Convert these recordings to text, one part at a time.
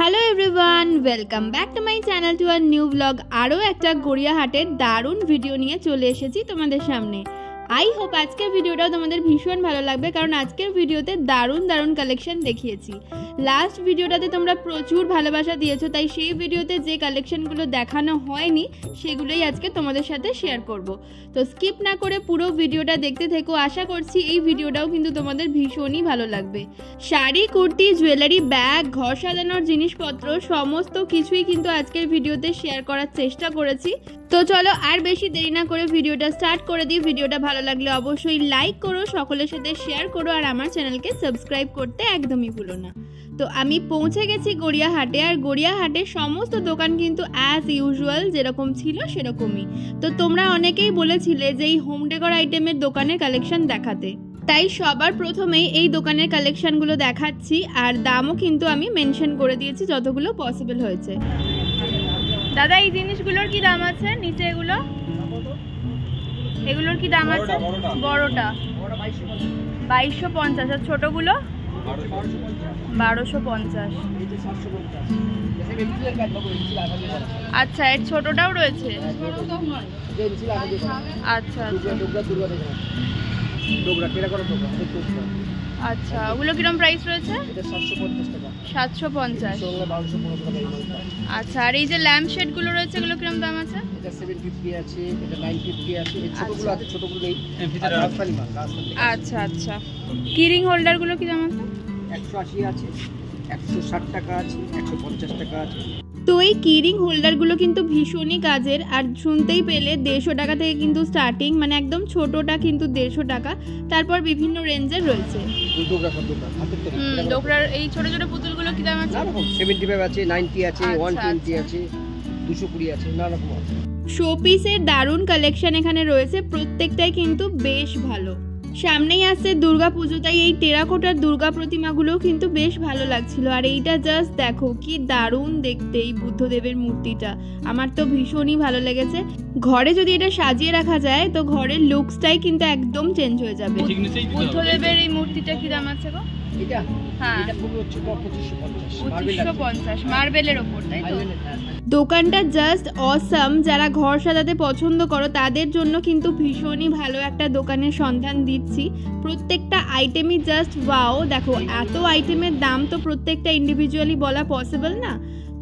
Hello everyone, welcome back to my channel to a new blog. আরও একটা গড়িয়াহাটের দারুণ video নিয়ে চলে এসেছি তোমাদের সামনে। আই হোপ আজকের ভিডিওটাও তোমাদের ভীষণ ভালো লাগবে, কারণ আজকের ভিডিওতে দারুণ দারুণ কালেকশন দেখিয়েছি। লাস্ট ভিডিওটাতে তোমরা প্রচুর ভালোবাসা দিয়েছো, তাই সেই ভিডিওতে যে কালেকশনগুলো দেখানো হয়নি সেগুলোই আজকে তোমাদের সাথে শেয়ার করব। তো স্কিপ না করে পুরো ভিডিওটা দেখতে থেকো। আশা করছি এই ভিডিওটাও কিন্তু তোমাদের ভীষণই ভালো লাগবে। শাড়ি, কুর্তি, জুয়েলারি, ব্যাগ, ঘর সাজানোর জিনিসপত্র সমস্ত কিছুই কিন্তু আজকের ভিডিওতে শেয়ার করার চেষ্টা করেছি। তো চলো আর বেশি দেরি না করে ভিডিওটা স্টার্ট করে দিই। ভিডিওটা ভালো লাগলে অবশ্যই লাইক করো, সকলের সাথে শেয়ার করো, আর আমার চ্যানেলকে সাবস্ক্রাইব করতে একদমই ভুলো না। তো আমি পৌঁছে গেছি গড়িয়াহাটে, আর গড়িয়াহাটের সমস্ত দোকান কিন্তু অ্যাজ ইউজুয়াল যেরকম ছিল সেরকমই। তো তোমরা অনেকেই বলেছিলে যে এই হোম ডেকোর আইটেমের দোকানের কালেকশন দেখাতে, তাই সবার প্রথমেই এই দোকানের কালেকশনগুলো দেখাচ্ছি, আর দামও কিন্তু আমি মেনশন করে দিয়েছি যতগুলো পসিবল হয়েছে। দাদা, এই জিনিসগুলোর কি দাম আছে? নিচে এগুলোর কি দাম আছে? বড়টা 2250, আর ছোটগুলো 1250। আচ্ছা, এর ছোটটাও রয়েছে। আচ্ছা আচ্ছা, ওগুলো কিরকম প্রাইস রয়েছে? 750। আচ্ছা, আর এই যে ল্যাম্প শেড গুলো রয়েছে এগুলো কিরকম দাম আছে? এটা 750 আছে, এটা 950 আছে, এই ছোটগুলো আছে, ছোটগুলো এই ভিতরে রাজস্থানি মাল। আচ্ছা আচ্ছা, কিরিং হোল্ডার গুলো কি দাম আছে? 180 আছে, 160 টাকা আছে, 150 টাকা আছে। তো এই কিরিং হোল্ডারগুলো কিন্তু ভীষণই কাজের, আর শুনতেই পেলে 150 টাকা থেকে কিন্তু স্টার্টিং, মানে একদম ছোটটা কিন্তু 150 টাকা, তারপর বিভিন্ন রেঞ্জের রয়েছে। ডোকরার এই ছোট ছোট পুতুলগুলো কি দাম আছে? 75 আছে, 90 আছে, 120 আছে, 220 আছে, নানা রকম আছে। শোপিসের দারুণ কালেকশন এখানে রয়েছে, প্রত্যেকটাই কিন্তু বেশ ভালো। সামনেই আসছে দুর্গা পুজো, তাই এই টেরাকোটার দুর্গা প্রতিমাগুলো কিন্তু বেশ ভালো লাগছিল। আর এইটা জাস্ট দেখো কি দারুণ দেখতে, এই বুদ্ধদেবের মূর্তিটা আমার তো ভীষণই ভালো লেগেছে। ঘরে যদি এটা সাজিয়ে রাখা যায় তো ঘরের লুকসটাই কিন্তু একদম চেঞ্জ হয়ে যাবে। বুদ্ধদেবের এই মূর্তিটা কি দাম আছে গো? এটা হ্যাঁ, এটা পুরো হচ্ছে 2550 মার্বেলের উপর, তাই তো? দোকানটা জাস্ট অসাম। যারা ঘর সাজাতে পছন্দ করো তাদের জন্য কিন্তু ভীষণই ভালো একটা দোকানের সন্ধান দিচ্ছি। প্রত্যেকটা আইটেমই জাস্ট ওয়াও। দেখো, এত আইটেমের দাম তো প্রত্যেকটা ইন্ডিভিজুয়ালি বলা পসিবল না।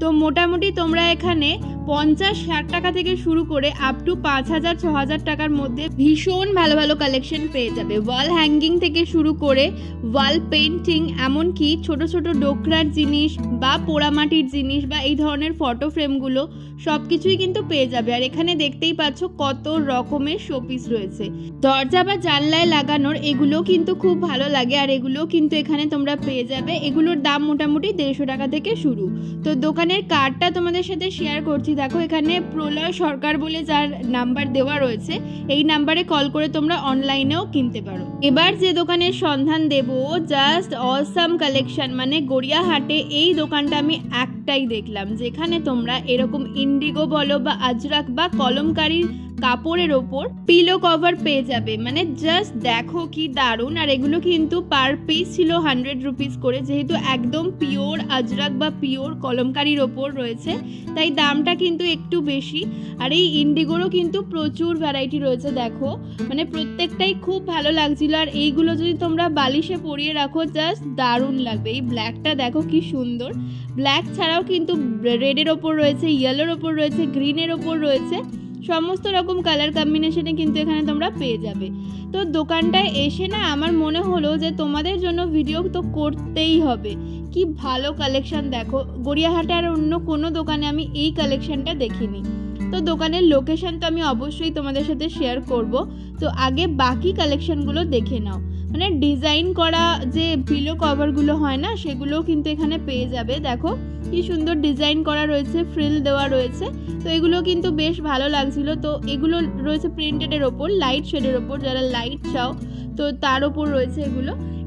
তো মোটামুটি তোমরা এখানে 50-60 টাকা থেকে শুরু করে আপ টু 5000-6000 টাকার মধ্যে ভীষণ ভালো ভালো কালেকশন পেয়ে যাবে। ওয়াল হ্যাঙ্গিং থেকে শুরু করে ওয়াল পেন্টিং, এমনকি ছোট ছোট ডোকরার জিনিস বা পোড়ামাটির জিনিস বা এই ধরনের ফটো ফ্রেমগুলো সব কিছুই কিন্তু পেয়ে যাবে। আর এখানে দেখতেই পাচ্ছ কত রকমের শোপিস রয়েছে। দরজা বা জানলায় লাগানোর এগুলো কিন্তু খুব ভালো লাগে, আর এগুলো কিন্তু এখানে তোমরা পেয়ে যাবে। এগুলোর দাম মোটামুটি 150 টাকা থেকে শুরু। তো দোকানের কার্ডটা তোমাদের সাথে শেয়ার করছি। দেখো, এখানে প্রলয় সরকার বলে যার নাম্বার দেওয়া রয়েছে, এই নাম্বারে কল করে তোমরা অনলাইনেও কিনতে পারো। এবার যে দোকানের সন্ধান দেব, জাস্ট অসাম কালেকশন। মানে গড়িয়াহাটে এই দোকানটা আমি একটাই দেখলাম যেখানে তোমরা এরকম ইন্ডিগো বলো বা আজরাক বা কলমকারীর কাপড়ের ওপর পিলো কভার পেয়ে যাবে। মানে জাস্ট দেখো কি দারুণ। আর এগুলো কিন্তু পার পিস ছিল 100 রুপিস করে, যেহেতু একদম পিওর আজরাক বা পিওর কলমকারীর ওপর রয়েছে তাই দামটা কিন্তু একটু বেশি। আর এই ইন্ডিগোরও কিন্তু প্রচুর ভ্যারাইটি রয়েছে। দেখো, মানে প্রত্যেকটাই খুব ভালো লাগছিল। আর এইগুলো যদি তোমরা বালিশে পরিয়ে রাখো জাস্ট দারুণ লাগবে। এই ব্ল্যাকটা দেখো কি সুন্দর। ব্ল্যাক ছাড়াও কিন্তু রেডের ওপর রয়েছে, ইয়েলোর ওপর রয়েছে, গ্রিনের ওপর রয়েছে, সমস্ত রকম কালার কম্বিনেশনে কিন্তু এখানে তোমরা পেয়ে যাবে। তো দোকানটায় এসে না আমার মনে হলো যে তোমাদের জন্য ভিডিও তো করতেই হবে। কি ভালো কালেকশন দেখো, গড়িয়াহাটে আর অন্য কোনো দোকানে আমি এই কালেকশনটা দেখিনি। তো দোকানের লোকেশন তো আমি অবশ্যই তোমাদের সাথে শেয়ার করব। তো আগে বাকি কালেকশনগুলো দেখে নাও। মানে ডিজাইন করা যে পিলো কভারগুলো হয় না, সেগুলোও কিন্তু এখানে পেয়ে যাবে। দেখো কি সুন্দর ডিজাইন করা রয়েছে, ফ্রিল দেওয়া রয়েছে। তো এগুলো কিন্তু বেশ ভালো লাগছিল। তো এগুলো রয়েছে প্রিন্টেডের ওপর, লাইট শেডের ওপর, যারা লাইট চাও তো তার ওপর রয়েছে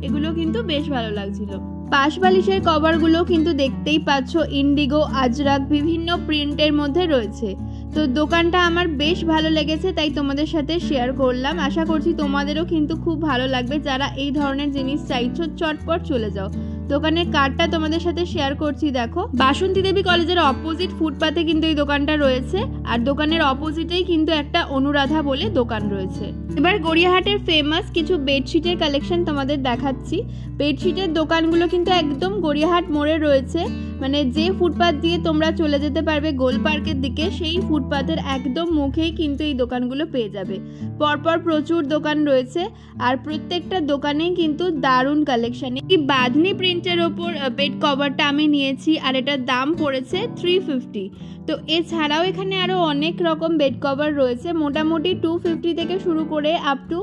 এগুলো কিন্তু বেশ ভালো লাগছিল। পাশ বালিশের কভারগুলো কিন্তু দেখতেই পাচ্ছ ইন্ডিগো, আজরাক বিভিন্ন প্রিন্টের মধ্যে রয়েছে। তো দোকানটা আমার বেশ ভালো লেগেছে, তাই তোমাদের সাথে শেয়ার করলাম। আশা করছি তোমাদেরও কিন্তু খুব ভালো লাগবে। যারা এই ধরনের জিনিস চাইছো চটপট চলে যাও। দোকানের কার্ডটা তোমাদের সাথে শেয়ার করছি। দেখো, বাসন্তী দেবী কলেজের অপোজিট ফুটপাতে কিন্তু এই দোকানটা রয়েছে, আর দোকানের অপোজিটেই কিন্তু একটা অনুরাধা বলে দোকান রয়েছে। এবার গড়িয়াহাটের ফেমাস কিছু বেডশিটের কালেকশন তোমাদের দেখাচ্ছি। বেডশিটের দোকানগুলো কিন্তু একদম গড়িয়াহাট মোড়ে রয়েছে, মানে যে ফুটপাত দিয়ে তোমরা চলে যেতে পারবে গোল পার্কের দিকে, সেই ফুটপাতের একদম মুখেই কিন্তু এই দোকানগুলো পেয়ে যাবে। পরপর প্রচুর দোকান রয়েছে, আর প্রত্যেকটা দোকানেই কিন্তু দারুণ কালেকশন। এই বাঁধনি প্রিন্টের ওপর বেড কভারটা আমি নিয়েছি, আর এটার দাম পড়েছে 350। তো এছাড়াও এখানে আরও অনেক রকম বেড কভার রয়েছে, মোটামুটি 250 থেকে শুরু করে আপ টু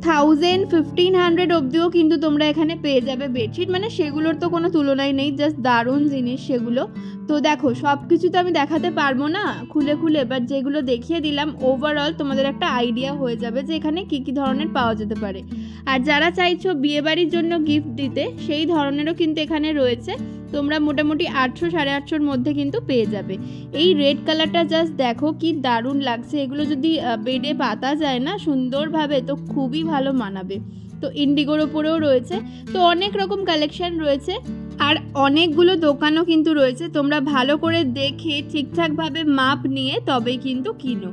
1000-1500 অবধিও কিন্তু তোমরা এখানে পেয়ে যাবে বেডশিট, মানে সেগুলোর তো কোনো তুলনাই নেই, জাস্ট দারুণ জিনিস সেগুলো। তো দেখো, সব কিছু তো আমি দেখাতে পারবো না খুলে খুলে, বাট যেগুলো দেখিয়ে দিলাম ওভারঅল তোমাদের একটা আইডিয়া হয়ে যাবে যে এখানে কী কী ধরনের পাওয়া যেতে পারে। আর যারা চাইছো বিয়েবাড়ির জন্য গিফট দিতে, সেই ধরনেরও কিন্তু এখানে রয়েছে। তোমরা মোটামুটি 800-850 মধ্যে কিন্তু পেয়ে যাবে। এই রেড কালারটা জাস্ট দেখো কি দারুণ লাগছে, এগুলো যদি বেডে পাতা যায় না সুন্দরভাবে, তো খুবই ভালো মানাবে। তো ইন্ডিগোর ওপরেও রয়েছে, তো অনেক রকম কালেকশন রয়েছে, আর অনেকগুলো দোকানও কিন্তু রয়েছে। তোমরা ভালো করে দেখে ঠিকঠাকভাবে মাপ নিয়ে তবেই কিন্তু কিনো।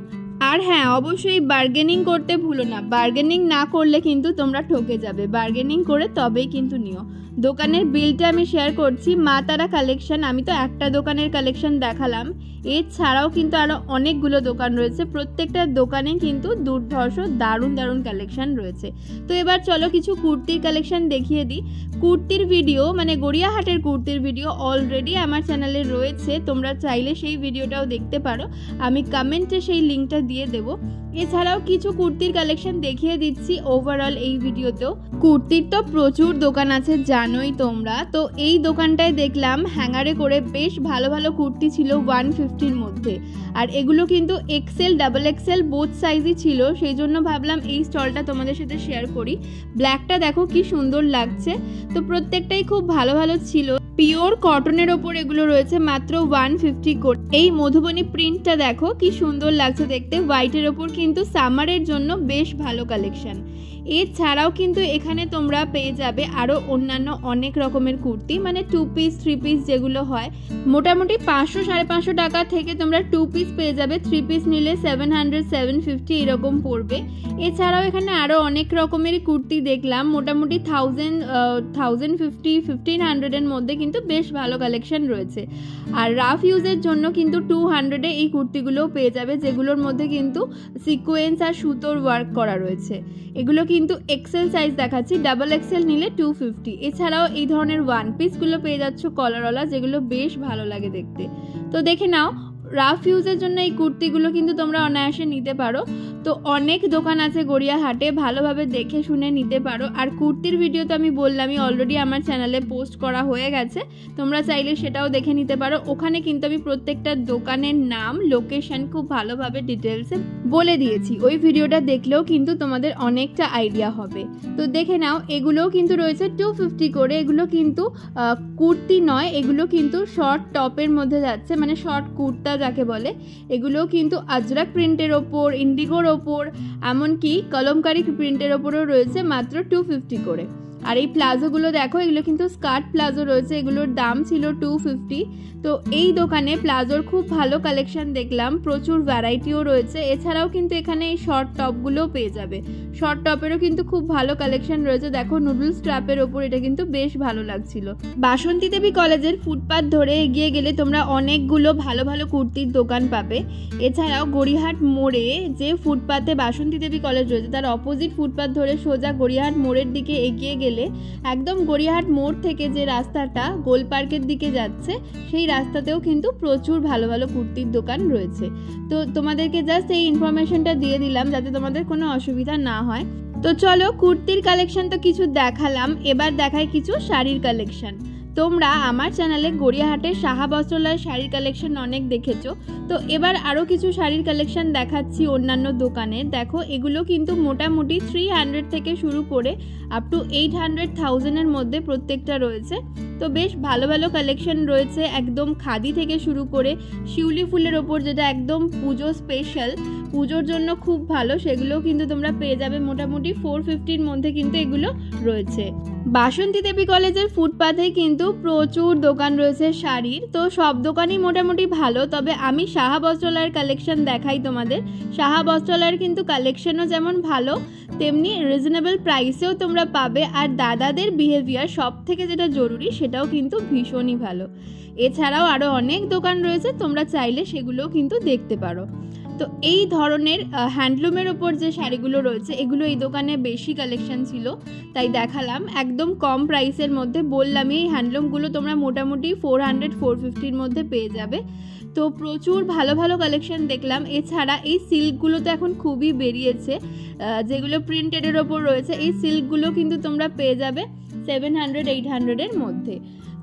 আর হ্যাঁ, অবশ্যই বার্গেনিং করতে ভুলো না, বার্গেনিং না করলে কিন্তু তোমরা ঠকে যাবে, বার্গেনিং করে তবেই কিন্তু নিও। দোকানের বিলটা আমি শেয়ার করছি। মা তারা কালেকশন, আমি তো একটা দোকানের কালেকশন দেখালাম, এছাড়াও কিন্তু আরও অনেকগুলো দোকান রয়েছে, প্রত্যেকটা দোকানে কিন্তু দুর্ধর্ষ দারুণ দারুণ কালেকশন রয়েছে। তো এবার চলো কিছু কুর্তির কালেকশন দেখিয়ে দিই। কুর্তির ভিডিও, মানে গড়িয়াহাটের কুর্তির ভিডিও অলরেডি আমার চ্যানেলে রয়েছে, তোমরা চাইলে সেই ভিডিওটাও দেখতে পারো, আমি কমেন্টে সেই লিঙ্কটা দিয়ে দেবো। এছাড়াও কিছু কুর্তির কালেকশন দেখিয়ে দিচ্ছি ওভারঅল এই ভিডিওতেও। কুর্তির তো প্রচুর দোকান আছে জানোই তোমরা। তো এই দোকানটায় দেখলাম হ্যাঙ্গারে করে বেশ ভালো ভালো কুর্তি ছিল 150-র মধ্যে, আর এগুলো কিন্তু XL, XXL বোথ সাইজই ছিল, সেই জন্য ভাবলাম এই স্টলটা তোমাদের সাথে শেয়ার করি। ব্ল্যাকটা দেখো কি সুন্দর লাগছে, তো প্রত্যেকটাই খুব ভালো ভালো ছিল। পিওর কটনের ওপর এগুলো রয়েছে মাত্র 150 করে। এই মধুবনী প্রিন্টটা দেখো কি সুন্দর লাগছে দেখতে, হোয়াইটের ওপর কিন্তু সামারের জন্য বেশ ভালো কালেকশন। এছাড়াও কিন্তু এখানে তোমরা পেয়ে যাবে আরও অন্যান্য অনেক রকমের কুর্তি, মানে 2 পিস 3 পিস যেগুলো হয়, মোটামুটি 500-550 টাকা থেকে তোমরা 2 পিস পেয়ে যাবে। 3 পিস নিলে 700-750 এরকম পড়বে। এছাড়াও এখানে আরও অনেক রকমের কুর্তি দেখলাম, মোটামুটি 1050-1500-এর মধ্যে কিন্তু বেশ ভালো কালেকশন রয়েছে। আর রাফ ইউজের জন্য কিন্তু 200-এ এই কুর্তিগুলোও পেয়ে যাবে, যেগুলোর মধ্যে কিন্তু সিকোয়েন্স আর সুতোর ওয়ার্ক করা রয়েছে। এগুলো কিন্তু XL সাইজ দেখাচ্ছি, XXL নিলে 250। এছাড়াও এই ধরনের 1 পিসগুলো পেয়ে যাচ্ছ কলারওয়ালা, যেগুলো বেশ ভালো লাগে দেখতে। তো দেখে নাও, রাফ ইউজের জন্য এই কুর্তিগুলো কিন্তু তোমরা অনায়াসে নিতে পারো। তো অনেক দোকান আছে গড়িয়াহাটে, ভালোভাবে দেখে শুনে নিতে পারো। আর কুর্তির ভিডিও তো আমি বললামই অলরেডি আমার চ্যানেলে পোস্ট করা হয়ে গেছে, তোমরা চাইলে সেটাও দেখে নিতে পারো। ওখানে কিন্তু আমি প্রত্যেকটা দোকানের নাম, লোকেশন খুব ভালোভাবে ডিটেলসে বলে দিয়েছি, ওই ভিডিওটা দেখলেও কিন্তু তোমাদের অনেকটা আইডিয়া হবে। তো দেখে নাও, এগুলোও কিন্তু রয়েছে 250 করে। এগুলো কিন্তু কুর্তি নয়, এগুলো কিন্তু শর্ট টপের মধ্যে যাচ্ছে, মানে শর্ট কুর্তা যাকে বলে। এগুলোও কিন্তু আজরাক প্রিন্টের ওপর, ইন্ডিগোর ওপর, এমনকি কলমকারি প্রিন্টের ওপরও রয়েছে মাত্র 250 করে। আর এই প্লাজোগুলো দেখো, এগুলো কিন্তু স্কার্ট প্লাজো রয়েছে, এগুলোর দাম ছিল 250। তো এই দোকানে প্লাজোর খুব ভালো কালেকশন দেখলাম, প্রচুর ভ্যারাইটিও রয়েছে। এছাড়াও কিন্তু এখানে এই শর্ট টপগুলোও পেয়ে যাবে, শর্ট টপেরও কিন্তু খুব ভালো কালেকশন রয়েছে। দেখো নুডলস ট্র্যাপের ওপর, এটা কিন্তু বেশ ভালো লাগছিল। বাসন্তী দেবী কলেজের ফুটপাথ ধরে এগিয়ে গেলে তোমরা অনেকগুলো ভালো ভালো কুর্তির দোকান পাবে। এছাড়াও গড়িয়াহাট মোড়ে যে ফুটপাথে বাসন্তী দেবী কলেজ রয়েছে, তার অপোজিট ফুটপাথ ধরে সোজা গড়িয়াহাট মোড়ের দিকে এগিয়ে গেলে একদম গড়িয়াহাট মোড় থেকে যে রাস্তাটা গোল পার্কের দিকে যাচ্ছে, সেই রাস্তাতেও কিন্তু প্রচুর ভালো ভালো কুর্তির দোকান রয়েছে। তো তোমাদেরকে জাস্ট এই ইনফরমেশনটা দিয়ে দিলাম যাতে তোমাদের কোনো অসুবিধা না হয়। তো চলো, কুর্তির কালেকশন তো কিছু দেখালাম, এবার দেখাই কিছু শাড়ির কালেকশন। তোমরা আমার চ্যানেলে গড়িয়াহাটের সাহা বস্ত্রালয়ের শাড়ির কালেকশন অনেক দেখেছো, তো এবার আরও কিছু শাড়ির কালেকশন দেখাচ্ছি অন্যান্য দোকানের। দেখো, এগুলো কিন্তু মোটামুটি 300 থেকে শুরু করে আপ টু 800-1000-এর মধ্যে প্রত্যেকটা রয়েছে। তো বেশ ভালো ভালো কালেকশন রয়েছে, একদম খাদি থেকে শুরু করে শিউলি ফুলের ওপর, যেটা একদম পুজো স্পেশাল, পুজোর জন্য খুব ভালো, সেগুলোও কিন্তু তোমরা পেয়ে যাবে মোটামুটি 450-র মধ্যে কিন্তু এগুলো রয়েছে। বাসন্তী দেবী কলেজের ফুটপাথে কিন্তু প্রচুর দোকান রয়েছে শাড়ির, তো সব দোকানই মোটামুটি ভালো, তবে আমি সাহা বস্ত্রালয়ের কালেকশন দেখাই তোমাদের। সাহা বস্ত্রালয়ের কিন্তু কালেকশনও যেমন ভালো, তেমনি রিজনেবল প্রাইসেও তোমরা পাবে, আর দাদাদের বিহেভিয়ার সব থেকে যেটা জরুরি সেটাও কিন্তু ভীষণই ভালো। এছাড়াও আরও অনেক দোকান রয়েছে, তোমরা চাইলে সেগুলোও কিন্তু দেখতে পারো। তো এই ধরনের হ্যান্ডলুমের ওপর যে শাড়িগুলো রয়েছে এগুলো এই দোকানে বেশি কালেকশন ছিল, তাই দেখালাম। একদম কম প্রাইসের মধ্যে বললামই, এই হ্যান্ডলুমগুলো তোমরা মোটামুটি 400-450-র মধ্যে পেয়ে যাবে। তো প্রচুর ভালো ভালো কালেকশন দেখলাম। এছাড়া এই সিল্কগুলো তো এখন খুবই বেরিয়েছে, যেগুলো প্রিন্টেডের ওপর রয়েছে, এই সিল্কগুলো কিন্তু তোমরা পেয়ে যাবে 700-800-এর মধ্যে।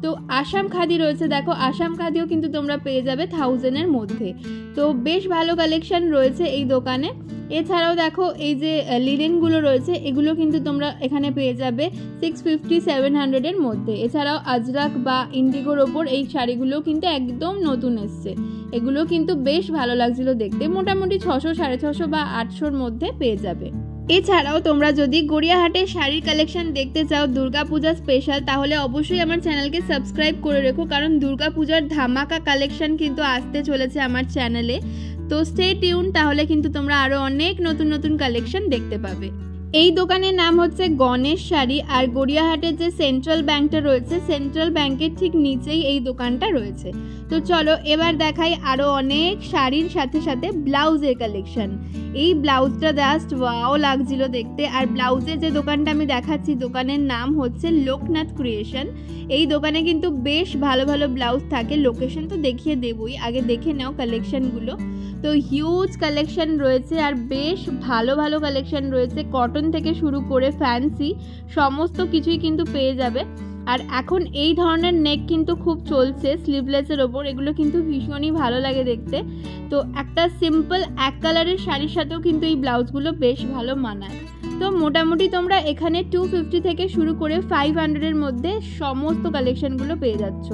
তো আসাম খাদি রয়েছে, দেখো আসাম খাদিও কিন্তু তোমরা পেয়ে যাবে 1000-এর মধ্যে। তো বেশ ভালো কালেকশন রয়েছে এই দোকানে। এছাড়াও দেখো এই যে লিনেনগুলো রয়েছে এগুলো কিন্তু তোমরা এখানে পেয়ে যাবে 650-700-এর মধ্যে। এছাড়াও আজরাক বা ইন্ডিগোর ওপর এই শাড়িগুলো কিন্তু একদম নতুন এসছে, এগুলো কিন্তু বেশ ভালো লাগছিল দেখতে, মোটামুটি 600, 650 বা 800-র মধ্যে পেয়ে যাবে। এছাড়াও তোমরা যদি গড়িয়াহাটের শাড়ির কালেকশন দেখতে চাও দুর্গাপূজা স্পেশাল, তাহলে অবশ্যই আমার চ্যানেলকে সাবস্ক্রাইব করে রেখো, কারণ দুর্গাপূজার ধামাকা কালেকশন কিন্তু আসতে চলেছে আমার চ্যানেলে। তো স্টে টিউন, তাহলে কিন্তু তোমরা আরও অনেক নতুন নতুন কালেকশন দেখতে পাবে। এই দোকানের নাম হচ্ছে গণেশ শাড়ি, আর গড়িয়াহাটের যে সেন্ট্রাল ব্যাংকটা রয়েছে, সেন্ট্রাল ব্যাংকের ঠিক নিচেই এই দোকানটা রয়েছে। তো চলো এবার দেখাই আরও অনেক শাড়ির সাথে সাথে ব্লাউজের কালেকশন। এই ব্লাউজটা জাস্ট ওয়াও লাগছিল দেখতে। আর ব্লাউজের যে দোকানটা আমি দেখাচ্ছি, দোকানের নাম হচ্ছে লোকনাথ ক্রিয়েশন। এই দোকানে কিন্তু বেশ ভালো ভালো ব্লাউজ থাকে, লোকেশন তো দেখিয়ে দেবই, আগে দেখে নাও কালেকশনগুলো। তো হিউজ কালেকশন রয়েছে আর বেশ ভালো ভালো কালেকশন রয়েছে, কটন থেকে শুরু করে ফ্যান্সি সমস্ত কিছুই কিন্তু পেয়ে যাবে। আর এখন এই ধরনের নেক কিন্তু খুব চলছে স্লিভলেসের ওপর, এগুলো কিন্তু ভীষণই ভালো লাগে দেখতে। তো একটা সিম্পল এক কালারের শাড়ির সাথেও কিন্তু এই ব্লাউজগুলো বেশ ভালো মানায়। তো মোটামুটি তোমরা এখানে 250 থেকে শুরু করে 500-এর মধ্যে সমস্ত কালেকশনগুলো পেয়ে যাচ্ছ।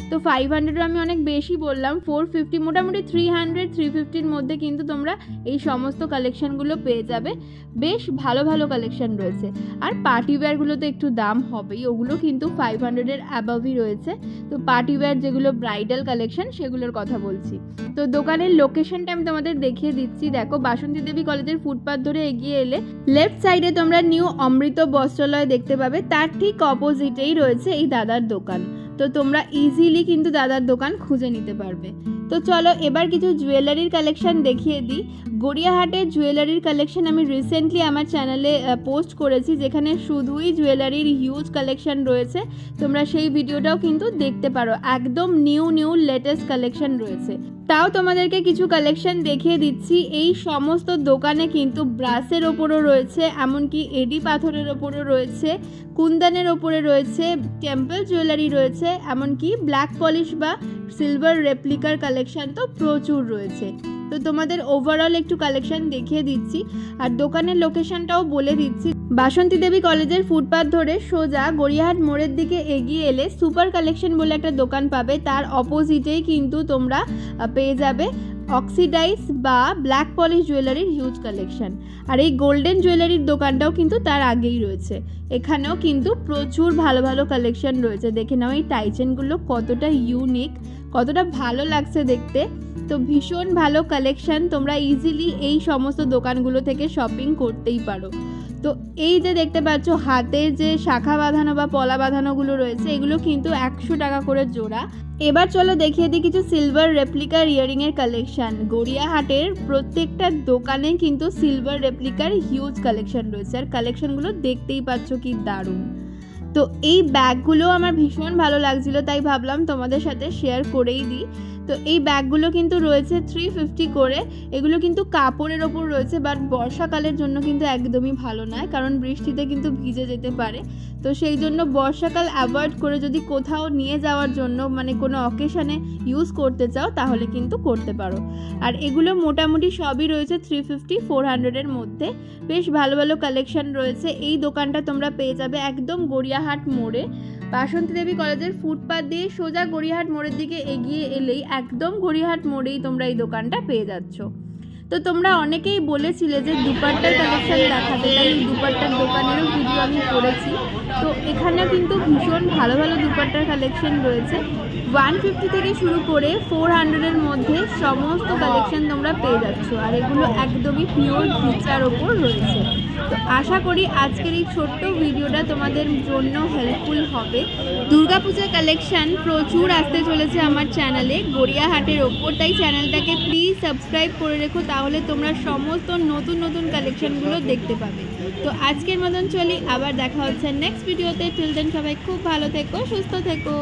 তো 500 আমি অনেক বেশি বললাম, 450, মোটামুটি 300-350-এর মধ্যে কিন্তু তোমরা এই সমস্ত কালেকশনগুলো পেয়ে যাবে। বেশ ভালো ভালো কালেকশন রয়েছে। আর পার্টিওয়্যারগুলো তো একটু দাম হবেই, ওগুলো কিন্তু 500-এর অ্যাবাভই রয়েছে। তো পার্টিওয়্যার যেগুলো ব্রাইডাল কালেকশন সেগুলোর কথা বলছি। তো দোকানের লোকেশনটা আমি তোমাদের দেখিয়ে দিচ্ছি। দেখো বাসন্তী দেবী কলেজের ফুটপাথ ধরে এগিয়ে এলে লেফট সাইডে তোমরা নিউ অমৃত বস্ত্রালয় দেখতে পাবে, তার ঠিক অপোজিটেই রয়েছে এই দাদার দোকান। তো তোমরা ইজিলি কিন্তু দাদার দোকান খুঁজে নিতে পারবে। তো চলো এবার কিছু জুয়েলারির কালেকশন দেখিয়ে দিই। গড়িয়াহাটের জুয়েলারির কালেকশন আমি রিসেন্টলি আমার চ্যানেলে পোস্ট করেছি, যেখানে শুধুই জুয়েলারির হিউজ কালেকশন রয়েছে, তোমরা সেই ভিডিওটাও কিন্তু দেখতে পারো। একদম নিউ লেটেস্ট কালেকশন রয়েছে। তাও তোমাদেরকে কিছু কালেকশন দেখিয়ে দিচ্ছি। এই সমস্ত দোকানে কিন্তু ব্রাসের ওপরও রয়েছে, এমনকি এডি পাথরের ওপরও রয়েছে, কুন্দনের ওপরে রয়েছে, টেম্পল জুয়েলারি রয়েছে, এমনকি ব্ল্যাক পলিশ বা সিলভার রেপ্লিকার কালেকশন তো প্রচুর রয়েছে। তো তোমাদের ওভারঅল একটু কালেকশন দেখিয়ে দিচ্ছি আর দোকানের লোকেশনটাও বলে দিচ্ছি। বাসন্তী দেবী কলেজের ফুটপাথ ধরে সোজা গড়িয়াহাট মোড়ের দিকে এগিয়ে এলে সুপার কালেকশন বলে একটা দোকান পাবে, তার অপোজিটেই কিন্তু তোমরা পেয়ে যাবে অক্সিডাইজ বা ব্ল্যাক পলিশ জুয়েলারির হিউজ কালেকশন। আর এই গোল্ডেন জুয়েলারির দোকানটাও কিন্তু তার আগেই রয়েছে, এখানেও কিন্তু প্রচুর ভালো ভালো কালেকশন রয়েছে। দেখে নাও এই টাইচেনগুলো কতটা ইউনিক, কতটা ভালো লাগছে দেখতে। তো ভীষণ ভালো কালেকশন, তোমরা ইজিলি এই সমস্ত দোকানগুলো থেকে শপিং করতেই পারো। তো এই যে দেখতে পাচ্ছ হাতের যে শাখা বাঁধানো বা পলা বাঁধানোগুলো রয়েছে, এগুলো কিন্তু 100 টাকা করে জোড়া। এবার চলো দেখিয়ে দিই কিছু সিলভার রেপ্লিকার ইয়ারিংয়ের কালেকশন। গড়িয়াহাটের প্রত্যেকটা দোকানে কিন্তু সিলভার রেপ্লিকার হিউজ কালেকশন রয়েছে, আর কালেকশনগুলো দেখতেই পাচ্ছ কি দারুণ। তো এই ব্যাগগুলো আমার ভীষণ ভালো লাগছিল, তাই ভাবলাম তোমাদের সাথে শেয়ার করেই দিই। তো এই ব্যাগগুলো কিন্তু রয়েছে 350 করে, এগুলো কিন্তু কাপড়ের ওপর রয়েছে, বাট বর্ষাকালের জন্য কিন্তু একদমই ভালো নয়, কারণ বৃষ্টিতে কিন্তু ভিজে যেতে পারে। তো সেই জন্য বর্ষাকাল অ্যাভয়েড করে যদি কোথাও নিয়ে যাওয়ার জন্য মানে কোনো অকেশনে ইউজ করতে চাও তাহলে কিন্তু করতে পারো। আর এগুলো মোটামুটি সবই রয়েছে 350-400-এর মধ্যে। বেশ ভালো ভালো কালেকশন রয়েছে। এই দোকানটা তোমরা পেয়ে যাবে একদম গড়িয়াহাট মোড়ে। বাসন্তী দেবী কলেজের ফুটপাথ দিয়ে সোজা গড়িয়াহাট মোড়ের দিকে এগিয়ে এলেই একদম গড়িয়াহাট মোড়েই তোমরা এই দোকানটা পেয়ে যাচ্ছ। তো তোমরা অনেকেই বলেছিলে যে দুপাট্টার কালেকশন দেখাতে, তাই এই দুপাট্টার দোকানেরও ভিডিও আমি করেছি। তো এখানে কিন্তু ভীষণ ভালো ভালো দুপাট্টার কালেকশন রয়েছে। 150 থেকে শুরু করে 400-এর মধ্যে সমস্ত কালেকশন তোমরা পেয়ে যাচ্ছ, আর এগুলো একদমই পিওর ঘিচার ওপর রয়েছে। তো আশা করি আজকের এই ছোট্ট ভিডিওটা তোমাদের জন্য হেল্পফুল হবে। দুর্গাপূজার কালেকশন প্রচুর আসতে চলেছে আমার চ্যানেলে গড়িয়াহাটের ওপর, তাই চ্যানেলটাকে প্লিজ সাবস্ক্রাইব করে রেখো, তাহলে তোমরা সমস্ত নতুন নতুন কালেকশনগুলো দেখতে পাবে। তো আজকের মতন চলি, আবার দেখা হচ্ছে নেক্সট ভিডিওতে। টিল দেন সবাই খুব ভালো থেকো, সুস্থ থেকো।